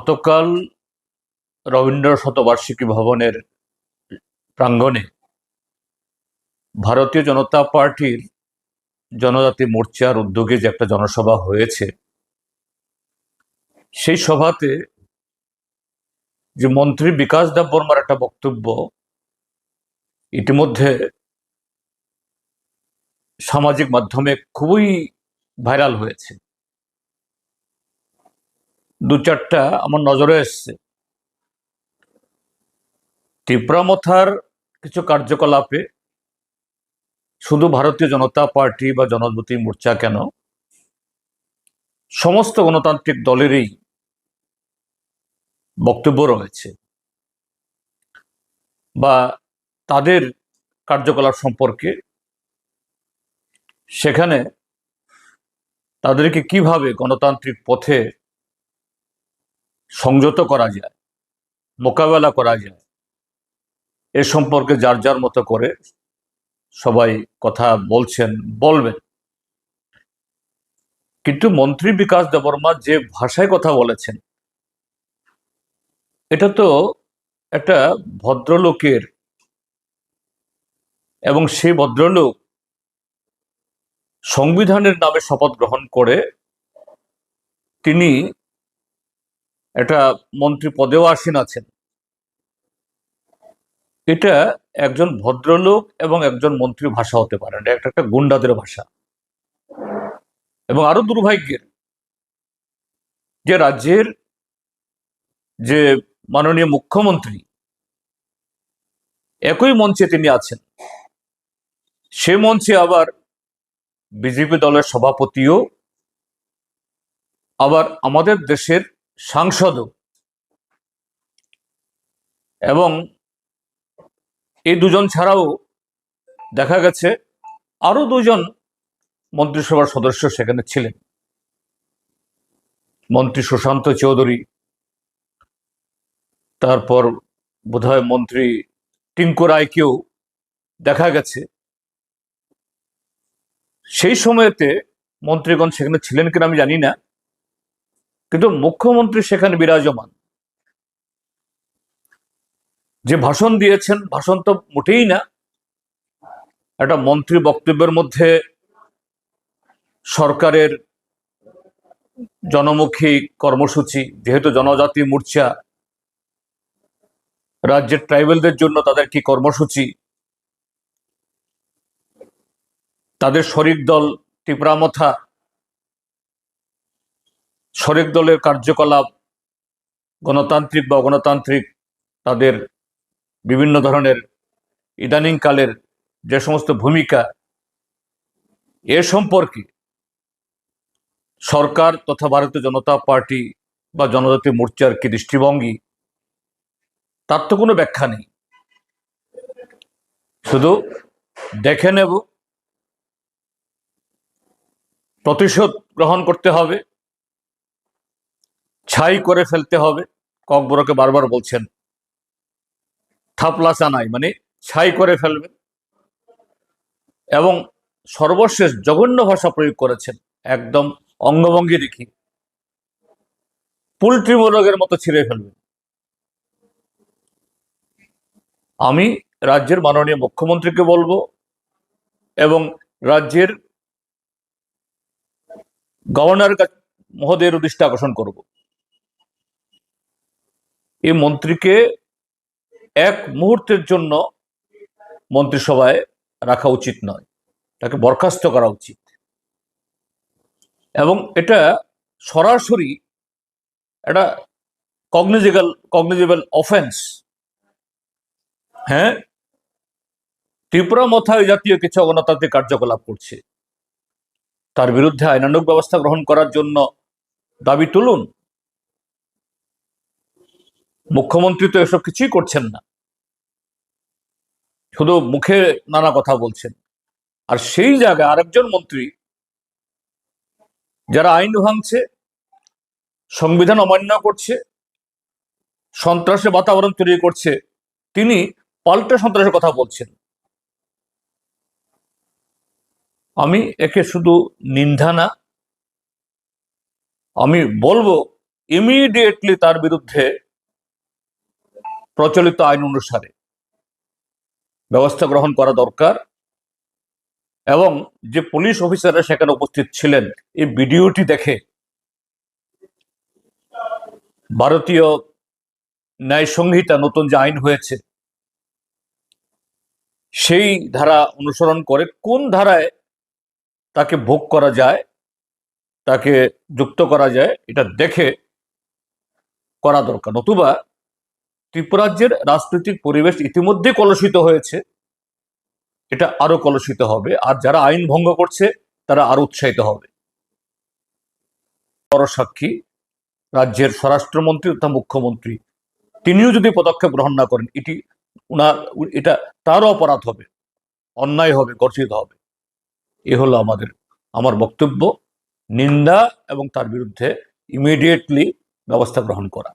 গতকাল রবীন্দ্র শতবার্ষিকী ভবনের প্রাঙ্গণে ভারতীয় জনতা পার্টির জনজাতি মোর্চার উদ্যোগে যে একটা জনসভা হয়েছে, সেই সভাতে যে মন্ত্রী বিকাশ দেববর্মার একটা বক্তব্য ইতিমধ্যে সামাজিক মাধ্যমে খুবই ভাইরাল হয়েছে। দু চারটা আমার নজরে এসছে। তীব্রামথার কিছু কার্যকলাপে শুধু ভারতীয় জনতা পার্টি বা জনজাতি মোর্চা কেন, সমস্ত গণতান্ত্রিক দলেরই বক্তব্য রয়েছে বা তাদের কার্যকলাপ সম্পর্কে, সেখানে তাদেরকে কিভাবে গণতান্ত্রিক পথে সংযত করা যায়, মোকাবেলা করা যায়, এ সম্পর্কে যার যার মতো করে সবাই কথা বলছেন, বলবেন। কিন্তু মন্ত্রী বিকাশ দেববর্মা যে ভাষায় কথা বলেছেন, এটা তো একটা ভদ্রলোকের, এবং সেই ভদ্রলোক সংবিধানের নামে শপথ গ্রহণ করে তিনি একটা মন্ত্রী পদেও আসীন আছেন। এটা একজন ভদ্রলোক এবং একজন মন্ত্রীর ভাষা হতে পারে না, এটা একটা গুন্ডাদের ভাষা। এবং আরো দুর্ভাগ্যের যে রাজ্যের যে মাননীয় মুখ্যমন্ত্রী একই মঞ্চে তিনি আছেন, সে মঞ্চে আবার বিজেপি দলের সভাপতিও, আবার আমাদের দেশের সাংসদও, এবং এই দুজন ছাড়াও দেখা গেছে আরো দুজন মন্ত্রিসভার সদস্য সেখানে ছিলেন। মন্ত্রী সুশান্ত চৌধুরী, তারপর বোধহয় মন্ত্রী টিঙ্কু রায়কেও দেখা গেছে। সেই সময়তে মন্ত্রীগণ সেখানে ছিলেন কিনা আমি জানি না, কিন্তু মুখ্যমন্ত্রী সেখানে বিরাজমান। যে ভাষণ দিয়েছেন, ভাষণ তো মোটেই না। একটা মন্ত্রী বক্তব্যের মধ্যে সরকারের জনমুখী কর্মসূচি, যেহেতু জনজাতি মোর্চা, রাজ্যের ট্রাইবেলদের জন্য তাদের কি কর্মসূচি, তাদের শরিক দল তীব্রামথা, শরিক দলের কার্যকলাপ, গণতান্ত্রিক বা অগণতান্ত্রিক, তাদের বিভিন্ন ধরনের ইদানিংকালের যে সমস্ত ভূমিকা, এ সম্পর্কে সরকার তথা ভারতীয় জনতা পার্টি বা জনজাতি মোর্চার কি দৃষ্টিভঙ্গি, তার তো কোনো ব্যাখ্যা নেই। শুধু দেখে নেব, প্রতিশোধ গ্রহণ করতে হবে, ছাই করে ফেলতে হবে। ককবরকে বারবার বলছেন থাপলা চানাই, মানে ছাই করে ফেলবেন। এবং সর্বশেষ জঘন্য ভাষা প্রয়োগ করেছেন, একদম অঙ্গভঙ্গি দেখি পোল্ট্রি মোরগের মতো ছিঁড়ে ফেলবেন। আমি রাজ্যের মাননীয় মুখ্যমন্ত্রীকে বলবো এবং রাজ্যের গভর্নর মহোদয়ের দৃষ্টি আকর্ষণ করব, এই মন্ত্রীকে এক মুহূর্তের জন্য মন্ত্রিসভায় রাখা উচিত নয়, তাকে বরখাস্ত করা উচিত। এবং এটা সরাসরি একটা কগনিজেবল অফেন্স। হ্যাঁ, তীব্রামথা জাতীয় কিছু অগণতান্ত্রিক কার্যকলাপ করছে, তার বিরুদ্ধে আইনানুগ ব্যবস্থা গ্রহণ করার জন্য দাবি তুলুন। মুখ্যমন্ত্রী তো এসব কিছুই করছেন না, শুধু মুখে নানা কথা বলছেন। আর সেই জায়গায় আরেকজন মন্ত্রী, যারা আইন ভাঙছে, সংবিধান অমান্য করছে, সন্ত্রাসের বাতাবরণ তৈরি করছে, তিনি পাল্টা সন্ত্রাসের কথা বলছেন। আমি একে শুধু নিন্দা না, আমি বলবো ইমিডিয়েটলি তার বিরুদ্ধে প্রচলিত আইন অনুসারে ব্যবস্থা গ্রহণ করা দরকার। এবং যে পুলিশ অফিসাররা সেখানে উপস্থিত ছিলেন, এই ভিডিওটি দেখে ভারতীয় ন্যায় সংহিতা নতুন যে আইন হয়েছে সেই ধারা অনুসরণ করে কোন ধারায় তাকে ভোগ করা যায়, তাকে যুক্ত করা যায়, এটা দেখে করা দরকার। নতুবা ত্রিপুরাজ্যের রাজনৈতিক পরিবেশ ইতিমধ্যে কলুষিত হয়েছে, এটা আরো কলুষিত হবে, আর যারা আইন ভঙ্গ করছে তারা আরো উৎসাহিত হবে। বড় সাক্ষী রাজ্যের স্বরাষ্ট্রমন্ত্রী তথা মুখ্যমন্ত্রী, তিনিও যদি পদক্ষেপ গ্রহণ না করেন এটা তারও অপরাধ হবে, অন্যায় হবে, গর্জিত হবে। এ হলো আমার বক্তব্য। নিন্দা এবং তার বিরুদ্ধে ইমিডিয়েটলি ব্যবস্থা গ্রহণ করা।